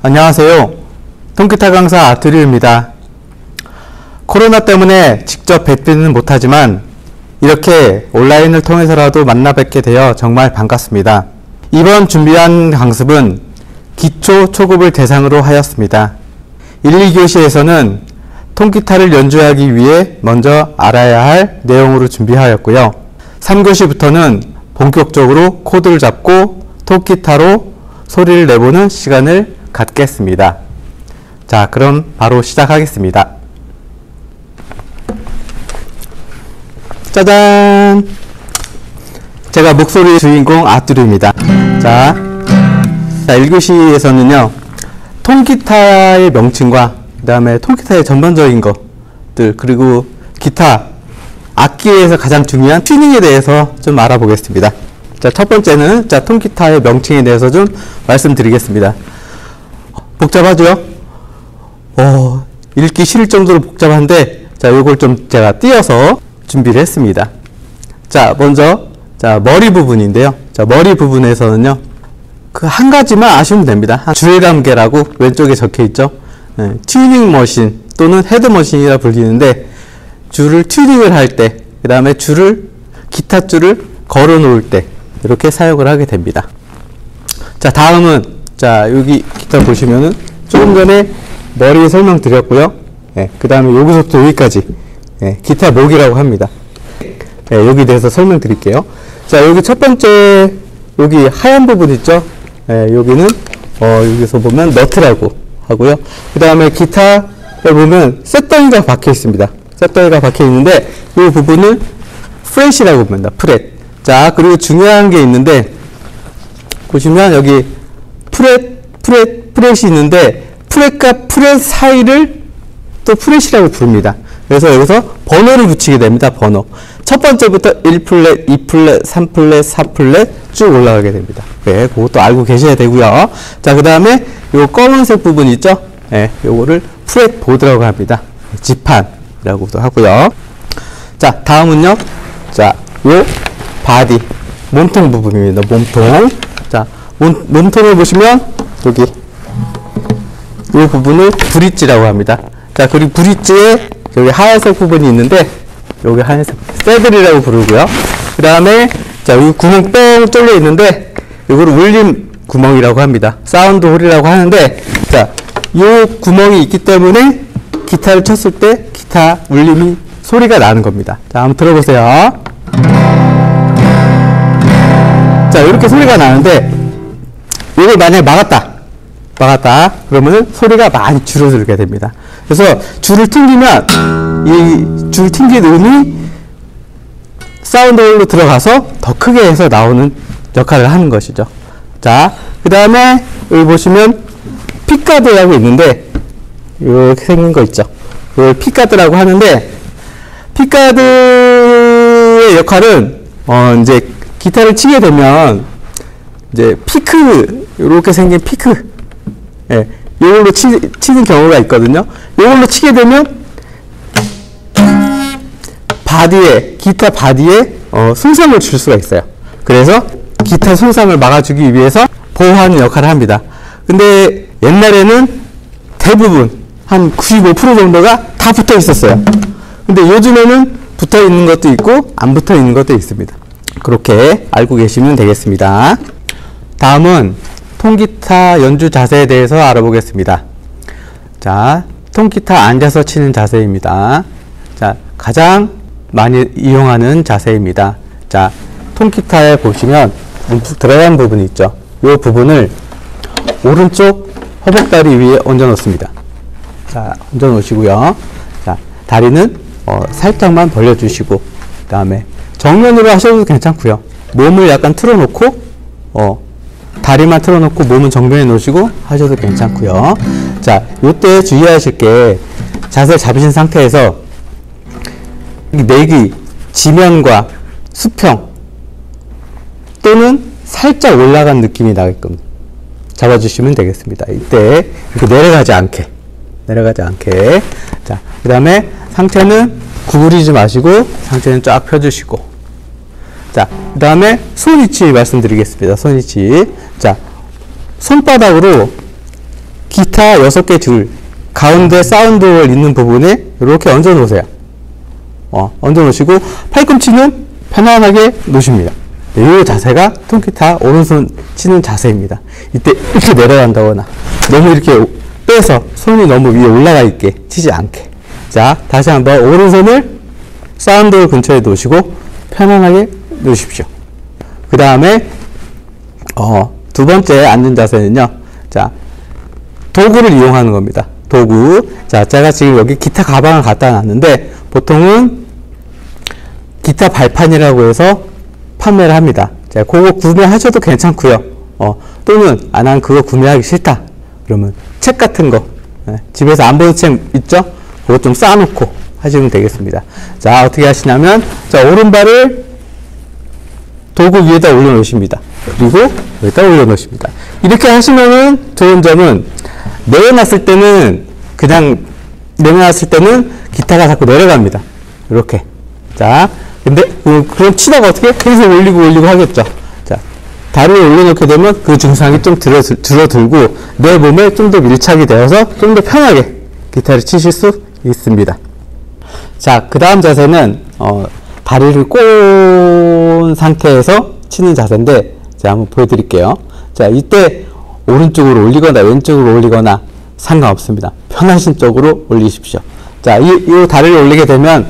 안녕하세요. 통기타 강사 아트류입니다. 코로나 때문에 직접 뵙지는 못하지만 이렇게 온라인을 통해서라도 만나 뵙게 되어 정말 반갑습니다. 이번 준비한 강습은 기초, 초급을 대상으로 하였습니다. 1, 2교시에서는 통기타를 연주하기 위해 먼저 알아야 할 내용으로 준비하였고요. 3교시부터는 본격적으로 코드를 잡고 통기타로 소리를 내보는 시간을 갖겠습니다. 자, 그럼 바로 시작하겠습니다. 짜잔! 제가 목소리의 주인공 아뚜루입니다. 자, 1교시에서는요, 통기타의 명칭과 그 다음에 통기타의 전반적인 것들, 그리고 기타, 악기에서 가장 중요한 튜닝에 대해서 좀 알아보겠습니다. 자, 첫 번째는 통기타의 명칭에 대해서 좀 말씀드리겠습니다. 복잡하죠? 읽기 싫을 정도로 복잡한데, 자, 요걸 좀 제가 띄어서 준비를 했습니다. 자, 먼저, 머리 부분인데요. 자, 머리 부분에서는요, 그 한 가지만 아시면 됩니다. 줄감개라고 왼쪽에 적혀 있죠. 네, 튜닝 머신 또는 헤드 머신이라 불리는데, 줄을 튜닝을 할 때, 그 다음에 기타 줄을 걸어 놓을 때, 이렇게 사용을 하게 됩니다. 자, 다음은, 여기 기타 보시면은, 조금 전에 머리 설명드렸고요. 네, 그 다음에 여기서부터 여기까지, 네, 기타 목이라고 합니다. 네, 여기 대해서 설명드릴게요. 자, 여기 첫 번째, 여기 하얀 부분 있죠? 네, 여기는, 여기서 보면 너트라고 하고요. 그 다음에 기타에 보면 쇳덩이가 박혀 있습니다. 쇳덩이가 박혀 있는데, 이 부분을 프렛이라고 부릅니다. 프렛. 자, 그리고 중요한 게 있는데, 보시면 여기 프렛이 있는데, 프렛과 프렛 사이를 또 프렛이라고 부릅니다. 그래서 여기서 번호를 붙이게 됩니다. 번호. 첫 번째부터 1플랫, 2플랫, 3플랫, 4플랫 쭉 올라가게 됩니다. 네, 그것도 알고 계셔야 되고요. 자, 그 다음에 요 검은색 부분 있죠? 네, 요거를 프렛 보드라고 합니다. 지판이라고도 하고요. 자, 다음은요. 자, 요 바디, 몸통 부분입니다. 몸통. 자, 몸통을 보시면 여기 이 부분을 브릿지라고 합니다. 자, 그리고 브릿지에 여기 하얀색 부분이 있는데, 여기 하얀색 새들이라고 부르고요. 그 다음에, 자, 여기 구멍 뻥 뚫려 있는데, 이거를 울림 구멍이라고 합니다. 사운드 홀이라고 하는데, 자, 이 구멍이 있기 때문에 기타를 쳤을 때 기타 울림이 소리가 나는 겁니다. 자, 한번 들어보세요. 자, 이렇게 소리가 나는데, 이걸 만약에 막았다. 그러면 소리가 많이 줄어들게 됩니다. 그래서 줄을 튕기면 이 줄 튕긴 음이 사운드 홀로 들어가서 더 크게 해서 나오는 역할을 하는 것이죠. 자, 그 다음에 여기 보시면 픽가드라고 있는데, 이렇게 생긴 거 있죠. 이걸 픽가드라고 하는데, 픽가드의 역할은 이제 기타를 치게 되면 이제 피크, 이렇게 생긴 피크, 예, 이걸로 치는 경우가 있거든요. 이걸로 치게 되면 기타 바디에 손상을 줄 수가 있어요. 그래서 기타 손상을 막아주기 위해서 보호하는 역할을 합니다. 근데 옛날에는 대부분 한 95% 정도가 다 붙어 있었어요. 근데 요즘에는 붙어 있는 것도 있고 안 붙어 있는 것도 있습니다. 그렇게 알고 계시면 되겠습니다. 다음은 통기타 연주 자세에 대해서 알아보겠습니다. 자, 통기타 앉아서 치는 자세입니다. 자, 가장 많이 이용하는 자세입니다. 자, 통기타에 보시면 움푹 들어간 부분이 있죠. 이 부분을 오른쪽 허벅다리 위에 얹어 놓습니다. 자, 얹어 놓으시고요. 자, 다리는 살짝만 벌려주시고, 그 다음에 정면으로 하셔도 괜찮고요. 몸을 약간 틀어놓고, 다리만 틀어놓고 몸은 정면에 놓으시고 하셔도 괜찮고요. 자, 이때 주의하실 게, 자세를 잡으신 상태에서 내귀, 지면과 수평 또는 살짝 올라간 느낌이 나게끔 잡아주시면 되겠습니다. 이때 이렇게 내려가지 않게. 자, 그 다음에 상체는 구부리지 마시고 상체는 쫙 펴주시고, 자, 그 다음에 손위치 말씀드리겠습니다. 손위치. 자, 손바닥으로 기타 6개 줄 가운데 사운드홀 있는 부분에 이렇게 얹어 놓으세요. 얹어 놓으시고 팔꿈치는 편안하게 놓으십니다. 이 자세가 통기타 오른손 치는 자세입니다. 이때 이렇게 내려간다거나 너무 이렇게 빼서 손이 너무 위에 올라가 있게 치지 않게. 자, 다시 한번 오른손을 사운드홀 근처에 놓으시고 편안하게 놓으십시오. 그 다음에 두 번째 앉은 자세는요. 자, 도구를 이용하는 겁니다. 도구. 자, 제가 지금 여기 기타 가방을 갖다 놨는데 보통은 기타 발판이라고 해서 판매를 합니다. 자, 그거 구매하셔도 괜찮고요. 또는 난 그거 구매하기 싫다. 그러면 책 같은 거, 집에서 안 보는 책 있죠? 그거 좀 쌓아놓고 하시면 되겠습니다. 자, 어떻게 하시냐면, 자, 오른발을 도구 위에다 올려놓으십니다. 그리고 여기다 올려놓으십니다. 이렇게 하시면은 좋은 점은 내려놨을 때는 기타가 자꾸 내려갑니다. 이렇게. 자, 근데 그럼 치다가 어떻게 계속 올리고 하겠죠. 자, 다리를 올려놓게 되면 그 증상이 좀 줄어들고 내 몸에 좀 더 밀착이 되어서 좀 더 편하게 기타를 치실 수 있습니다. 자, 그 다음 자세는 다리를 꼰 상태에서 치는 자세인데, 자, 한번 보여드릴게요. 자, 이때 오른쪽으로 올리거나 왼쪽으로 올리거나 상관없습니다. 편하신 쪽으로 올리십시오. 자, 이 다리를 올리게 되면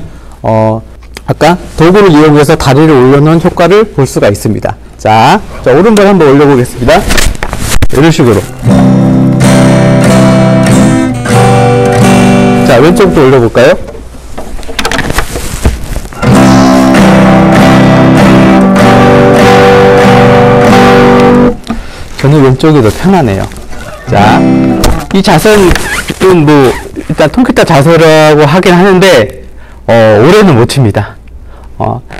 아까 도구를 이용해서 다리를 올려놓은 효과를 볼 수가 있습니다. 자, 오른발 한번 올려보겠습니다. 이런 식으로. 자, 왼쪽도 올려볼까요? 저는 왼쪽이 더 편하네요. 자, 이 자세는 일단 통기타 자세라고 하긴 하는데, 오래는 못 칩니다.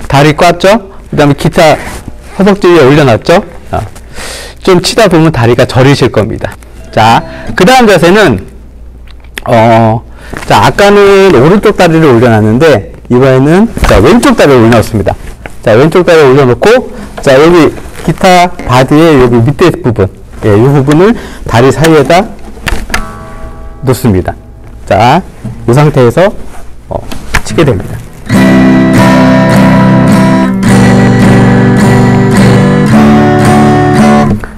다리 꽉죠? 그 다음에 기타 허벅지 위에 올려놨죠? 좀 치다 보면 다리가 저리실 겁니다. 자, 그 다음 자세는, 자, 아까는 오른쪽 다리를 올려놨는데, 이번에는, 자, 왼쪽 다리를 올려놓습니다. 자, 왼쪽 다리를 올려놓고, 자, 여기 기타 바디의 여기 밑에 부분, 이 부분을 다리 사이에다 놓습니다. 자, 이 상태에서, 치게 됩니다.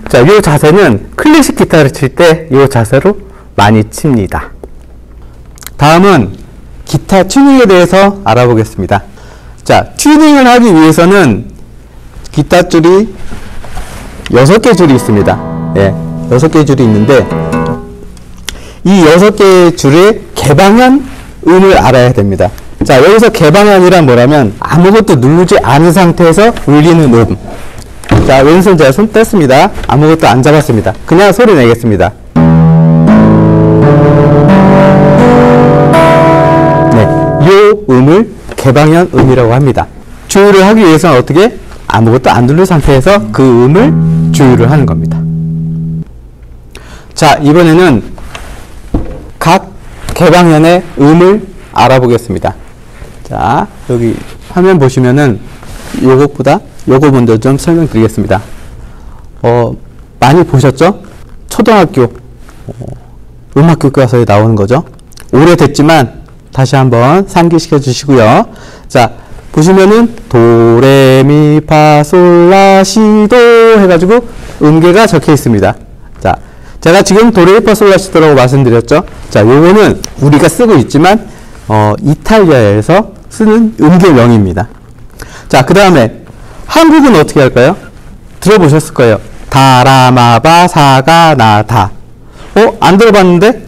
자, 이 자세는 클래식 기타를 칠 때 이 자세로 많이 칩니다. 다음은 기타 튜닝에 대해서 알아보겠습니다. 자, 튜닝을 하기 위해서는 기타 줄이 6개 줄이 있습니다. 예, 6개 줄이 있는데 이 6개 줄의 개방현 음을 알아야 됩니다. 자, 여기서 개방현이란 뭐라면 아무것도 누르지 않은 상태에서 울리는 음. 자, 왼손 제가 손 뗐습니다. 아무것도 안 잡았습니다. 그냥 소리 내겠습니다. 네, 이 음을 개방현 음이라고 합니다. 주유를 하기 위해서는 어떻게? 아무것도 안 누른 상태에서 그 음을 주유를 하는 겁니다. 자, 이번에는 각 개방현의 음을 알아보겠습니다. 자, 여기 화면 보시면은 요것보다 요거 먼저 좀 설명드리겠습니다. 많이 보셨죠? 초등학교 음악 교과서에 나오는 거죠. 오래됐지만 다시 한번 상기시켜 주시고요. 자, 보시면은 도레미파솔라시도 해가지고 음계가 적혀 있습니다. 자, 제가 지금 도레미파솔라시도라고 말씀드렸죠. 자, 요거는 우리가 쓰고 있지만 이탈리아에서 쓰는 음계명입니다. 자, 그 다음에 한국은 어떻게 할까요? 들어보셨을 거예요. 다라마바 사가나다. 안 들어봤는데?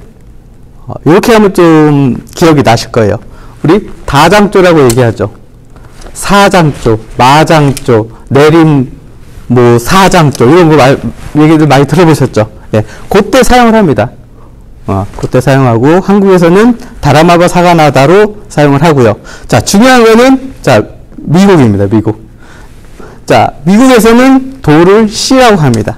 이렇게 하면 좀 기억이 나실 거예요. 우리 다장조라고 얘기하죠. 사장조, 마장조, 내림, 사장조, 이런 거 얘기들 많이 들어보셨죠? 예, 그때 사용을 합니다. 그때 사용하고, 한국에서는 다라마바 사가나다로 사용을 하고요. 자, 중요한 거는, 자, 미국입니다, 미국. 자, 미국에서는 도를 C라고 합니다.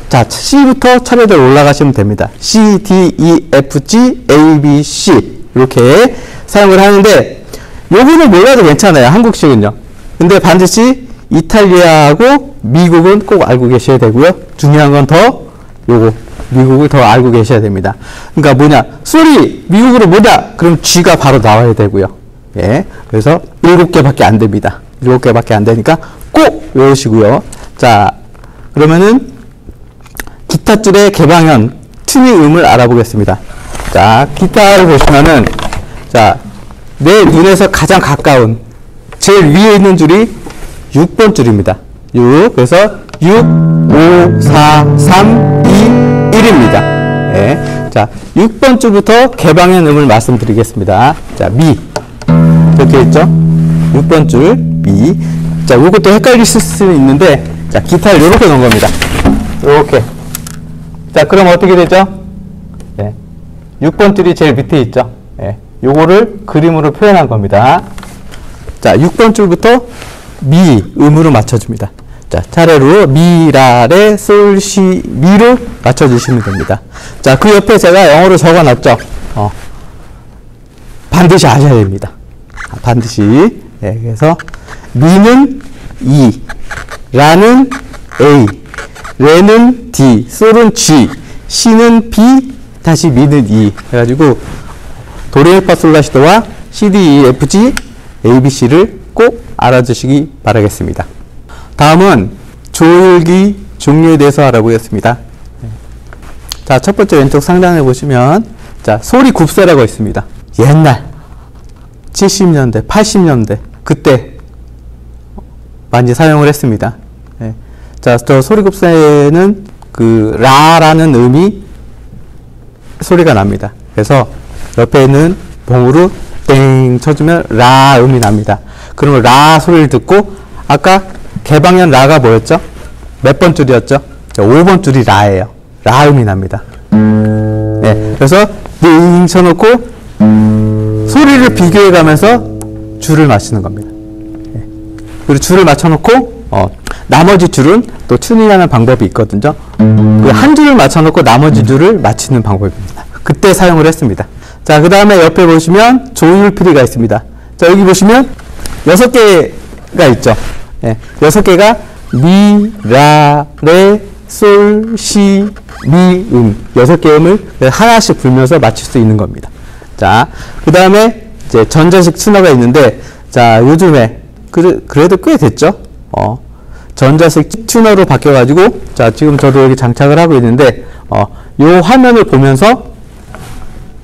자, C부터 차례대로 올라가시면 됩니다. C, D, E, F, G, A, B, C. 이렇게 사용을 하는데, 요거는 몰라도 괜찮아요. 한국식은요. 근데 반드시 이탈리아하고 미국은 꼭 알고 계셔야 되고요. 중요한 건 더 요거 미국을 더 알고 계셔야 됩니다. 그러니까 뭐냐, 솔이 미국으로 뭐냐, 그럼 G가 바로 나와야 되고요. 예, 그래서 7개밖에 안 됩니다. 7개밖에 안 되니까 꼭 외우시고요. 자, 그러면은 기타 줄의 개방현 튜닝 음을 알아보겠습니다. 자, 기타를 보시면은, 자, 내 눈에서 가장 가까운 제일 위에 있는 줄이 6번 줄입니다. 6. 그래서 6, 5, 4, 3, 2, 1입니다. 예. 자, 6번 줄부터 개방현 음을 말씀드리겠습니다. 자, 미. 이렇게 있죠? 6번 줄, 미. 자, 요것도 헷갈리실 수는 있는데, 자, 기타를 요렇게 놓은 겁니다. 요렇게. 자, 그럼 어떻게 되죠? 예. 6번 줄이 제일 밑에 있죠? 예. 요거를 그림으로 표현한 겁니다. 자, 6번 줄부터 미 음으로 맞춰줍니다. 자, 차례로 미, 라, 레, 솔, 시, 미로 맞춰주시면 됩니다. 자, 그 옆에 제가 영어로 적어놨죠? 반드시 아셔야 됩니다. 반드시. 예, 그래서 미는 E, 라는 A, 레는 D, 솔은 G, 시는 B, 다시 미는 E. 해가지고 도레미파솔라시도와 C, D, E, F, G, A, B, C를 꼭 알아주시기 바라겠습니다. 다음은 조율기 종류에 대해서 알아보겠습니다. 자, 첫 번째 왼쪽 상단에 보시면, 자, 소리 굽새라고 있습니다. 옛날 70년대, 80년대 그때 많이 사용을 했습니다. 예. 자, 저 소리 굽새는 그 라라는 음이 소리가 납니다. 그래서 옆에 있는 봉으로 땡 쳐주면 라 음이 납니다. 그러면 라 소리를 듣고, 아까 개방현 라가 뭐였죠? 몇 번 줄이었죠? 5번 줄이 라예요. 라 음이 납니다. 네, 그래서 띵 쳐놓고 소리를 비교해 가면서 줄을 맞추는 겁니다. 네. 그리고 줄을 맞춰놓고 나머지 줄은 또 튜닝하는 방법이 있거든요. 그 한 줄을 맞춰놓고 나머지 줄을 맞추는 방법입니다. 그때 사용을 했습니다. 자, 그 다음에 옆에 보시면 조율피리가 있습니다. 자, 여기 보시면 6개가 있죠. 예, 6개가 미, 라, 레, 솔, 시, 미, 6개 음을 하나씩 불면서 맞출 수 있는 겁니다. 자, 그 다음에 이제 전자식 튜너가 있는데, 자, 요즘에 그래도 꽤 됐죠. 전자식 튜너로 바뀌어가지고, 자, 지금 저도 여기 장착을 하고 있는데, 요 화면을 보면서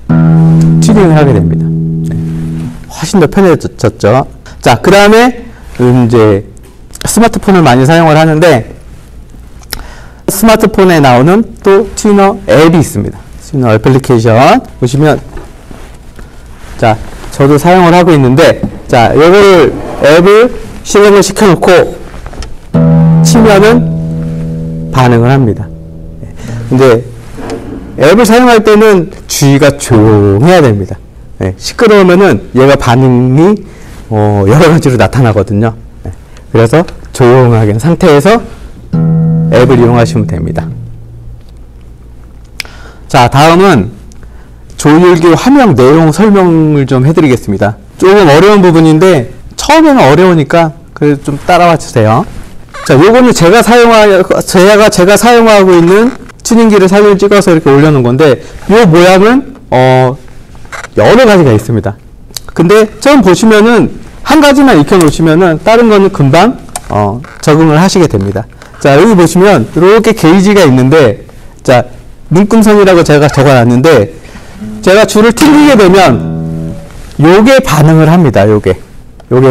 튜닝을 하게 됩니다. 네. 훨씬 더 편해졌죠. 자, 그 다음에 이제 스마트폰을 많이 사용을 하는데, 스마트폰에 나오는 또 튜너 앱이 있습니다. 튜너 애플리케이션 보시면, 자, 저도 사용을 하고 있는데, 자, 이거를 앱을 실행을 시켜놓고 치면은 반응을 합니다. 근데 앱을 사용할 때는 주의가 조용해야 됩니다. 네, 시끄러우면은 얘가 반응이 여러 가지로 나타나거든요. 네, 그래서 조용하게 상태에서 앱을 이용하시면 됩니다. 자, 다음은 조율기 화면 내용 설명을 좀 해드리겠습니다. 조금 어려운 부분인데 처음에는 어려우니까 그래도 좀 따라와 주세요. 자, 요거는 제가 사용하고 있는 튜닝기를 사진을 찍어서 이렇게 올려놓은 건데, 요 모양은 여러 가지가 있습니다. 근데 처음 보시면은 한 가지만 익혀 놓으시면은 다른 거는 금방 적응을 하시게 됩니다. 자, 여기 보시면 이렇게 게이지가 있는데, 자, 눈금선이라고 제가 적어놨는데, 제가 줄을 튕기게 되면 요게 반응을 합니다. 요게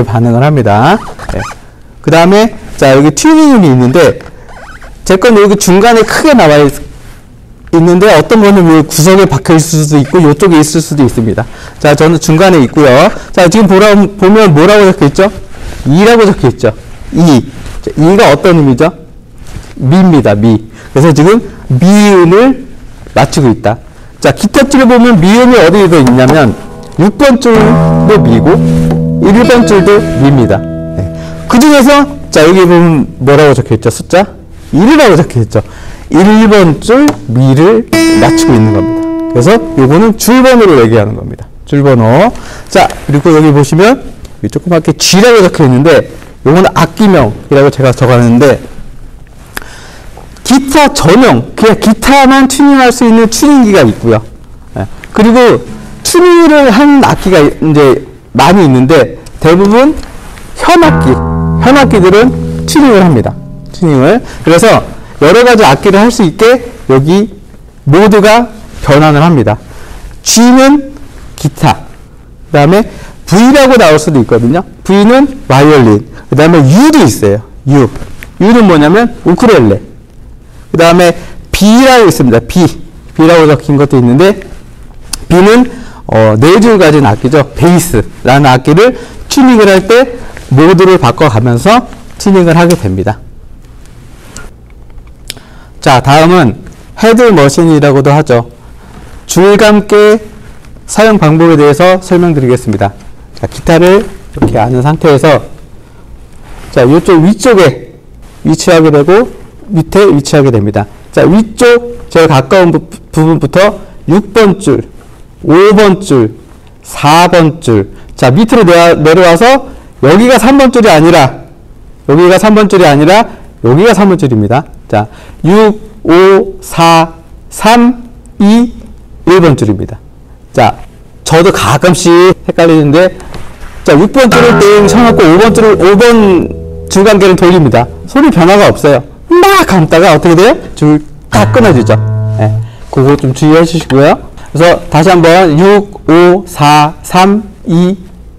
반응을 합니다. 네. 그 다음에 자, 여기 튜닝음이 있는데, 제 건 여기 중간에 크게 나와 있는데, 어떤 거는 요 구석에 박혀 있을 수도 있고 요쪽에 있을 수도 있습니다. 자, 저는 중간에 있고요. 자, 지금 보면 뭐라고 적혀 있죠? E라고 적혀 있죠. E. 자, E가 어떤 음이죠? 미입니다. 미. 그래서 지금 미음을 맞추고 있다. 자, 기타줄을 보면 미음이 어디에 더 있냐면 6번 줄도 미고 1번 줄도 미입니다. 네. 그 중에서 자, 여기 보면 뭐라고 적혀 있죠? 숫자 1이라고 적혀 있죠. 1번 줄 미를 맞추고 있는 겁니다. 그래서 요거는 줄번호를 얘기하는 겁니다. 줄번호. 자, 그리고 여기 보시면 여기 조그맣게 G라고 적혀 있는데, 요거는 악기명이라고 제가 적어놨는데, 기타 전용, 그냥 기타만 튜닝할 수 있는 튜닝기가 있고요. 예. 그리고 튜닝을 한 악기가 이제 많이 있는데 대부분 현악기들은 튜닝을 합니다. 튜닝을. 그래서 여러 가지 악기를 할 수 있게 여기 모드가 변환을 합니다. G는 기타, 그 다음에 V라고 나올 수도 있거든요. V는 바이올린, 그 다음에 U도 있어요. U는 뭐냐면 우쿨렐레, 그 다음에 B라고 있습니다. B라고 적힌 것도 있는데 B는 네 줄 가진 악기죠. 베이스라는 악기를 튜닝을 할 때 모드를 바꿔가면서 튜닝을 하게 됩니다. 자, 다음은 헤드머신이라고도 하죠. 줄감개 사용 방법에 대해서 설명드리겠습니다. 자, 기타를 이렇게 아는 상태에서 자, 이쪽 위쪽에 위치하게 되고 밑에 위치하게 됩니다. 자, 위쪽 제일 가까운 부분부터 6번 줄, 5번 줄, 4번 줄. 자, 밑으로 내려와서 여기가 3번 줄이 아니라 여기가 3번 줄입니다. 자, 6, 5, 4, 3, 2, 1번 줄입니다. 자, 저도 가끔씩 헷갈리는데 자, 6번 줄을 땡 쳐놓고 5번 줄감개를 돌립니다. 소리 변화가 없어요. 막 감다가 어떻게 돼요? 줄 딱 끊어지죠. 네, 그거 좀 주의해 주시고요. 그래서 다시 한번 6, 5, 4, 3, 2,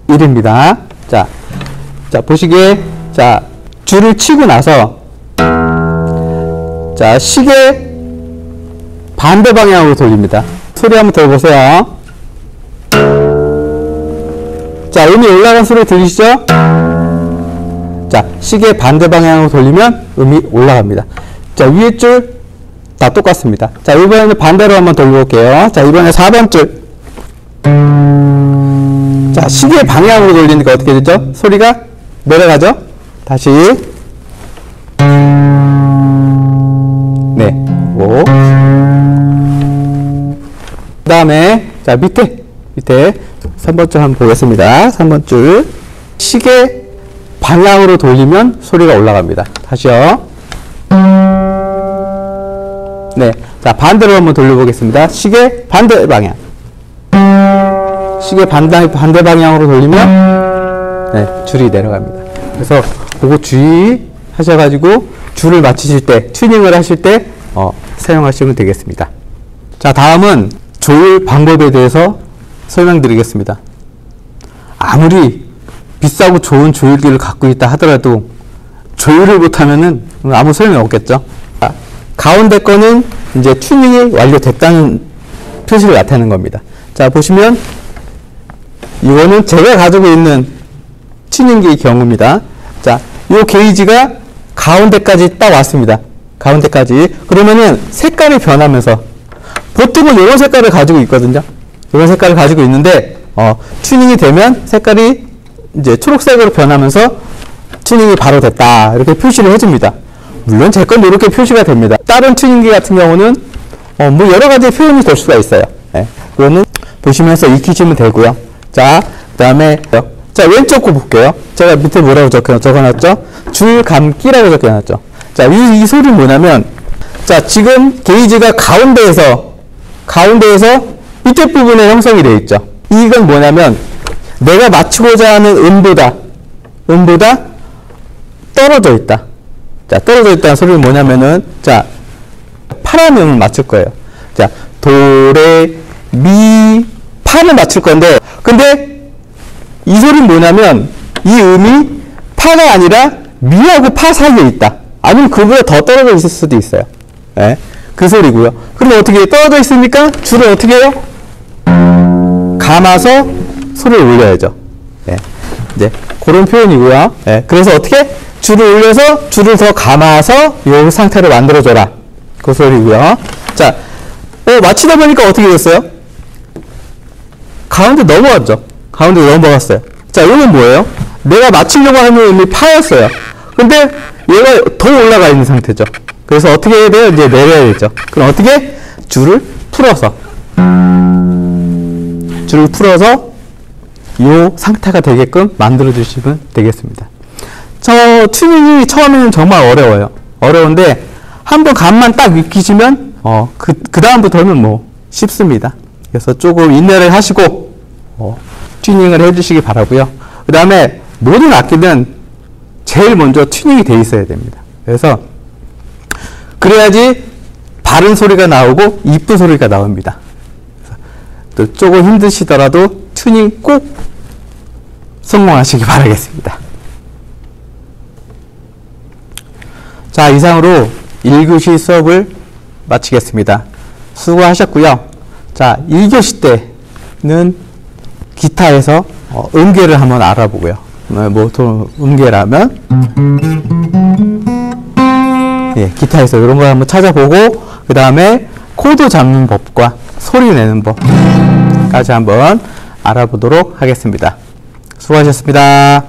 1입니다. 자, 보시기에 자, 줄을 치고 나서 자, 시계 반대 방향으로 돌립니다. 소리 한번 들어보세요. 자, 음이 올라간 소리 들리시죠? 자, 시계 반대 방향으로 돌리면 음이 올라갑니다. 자, 위에 줄 다 똑같습니다. 자, 이번에는 반대로 한번 돌려볼게요. 자, 이번에 4번 줄. 자, 시계 방향으로 돌리니까 어떻게 되죠? 소리가 내려가죠? 다시. 네. 오. 그 다음에, 자, 밑에 3번 줄 한번 보겠습니다. 3번 줄. 시계 방향으로 돌리면 소리가 올라갑니다. 다시요. 네. 자, 반대로 한번 돌려보겠습니다. 시계 반대 방향. 시계 반대 방향으로 돌리면, 네, 줄이 내려갑니다. 그래서, 그거 주의하셔가지고, 줄을 맞추실 때, 튜닝을 하실 때, 사용하시면 되겠습니다. 자, 다음은 조율 방법에 대해서 설명드리겠습니다. 아무리 비싸고 좋은 조율기를 갖고 있다 하더라도, 조율을 못하면은 아무 소용이 없겠죠. 가운데 거는 이제 튜닝이 완료됐다는 표시를 나타내는 겁니다. 자, 보시면 이거는 제가 가지고 있는 튜닝기의 경우입니다. 자, 이 게이지가 가운데까지 딱 왔습니다. 가운데까지. 그러면은 색깔이 변하면서 보통은 이런 색깔을 가지고 있거든요. 이런 색깔을 가지고 있는데 튜닝이 되면 색깔이 이제 초록색으로 변하면서 튜닝이 바로 됐다. 이렇게 표시를 해줍니다. 물론 제 건 이렇게 표시가 됩니다. 다른 튜닝기 같은 경우는 뭐 여러 가지 표현이 될 수가 있어요. 네. 그거는 보시면서 익히시면 되고요. 자, 그 다음에 자, 왼쪽 거 볼게요. 제가 밑에 뭐라고 적어놨죠? 줄 감기라고 적어놨죠. 자, 이 소리는 뭐냐면 자, 지금 게이지가 가운데에서 밑에 부분에 형성이 되어 있죠. 이건 뭐냐면 내가 맞추고자 하는 음보다 떨어져 있다. 자, 떨어져 있다는 소리는 뭐냐면은, 자, 파란 음을 맞출 거예요. 자, 도, 레, 미, 파를 맞출 건데, 근데 이 소리는 뭐냐면, 이 음이 파가 아니라 미하고 파 사이에 있다. 아니면 그보다 더 떨어져 있을 수도 있어요. 네, 그 소리고요. 그럼 어떻게 해요? 떨어져 있으니까 줄을 어떻게 해요? 감아서 소리를 올려야죠. 네, 이제 그런 표현이고요. 네, 그래서 어떻게? 줄을 올려서 줄을 더 감아서 이 상태를 만들어줘라. 그 소리고요. 자, 맞히다 보니까 어떻게 됐어요? 가운데 넘어갔죠. 가운데 넘어갔어요. 자, 이건 뭐예요? 내가 맞추려고 하는 음이 파였어요. 근데 얘가 더 올라가 있는 상태죠. 그래서 어떻게 해야 돼요? 이제 내려야 되죠. 그럼 어떻게? 줄을 풀어서 이 상태가 되게끔 만들어 주시면 되겠습니다. 튜닝이 처음에는 정말 어려워요. 어려운데 한번 감만 딱 익히시면 그 다음부터는 뭐 쉽습니다. 그래서 조금 인내를 하시고 튜닝을 해주시기 바라고요. 그 다음에 모든 악기는 제일 먼저 튜닝이 돼 있어야 됩니다. 그래서 그래야지 바른 소리가 나오고 이쁜 소리가 나옵니다. 또 조금 힘드시더라도 튜닝 꼭 성공하시기 바라겠습니다. 자, 이상으로 1교시 수업을 마치겠습니다. 수고하셨고요. 자, 2교시 때는 기타에서 음계를 한번 알아보고요. 보통 음계라면 기타에서 이런 걸 한번 찾아보고 그 다음에 코드 잡는 법과 소리 내는 법까지 한번 알아보도록 하겠습니다. 수고하셨습니다.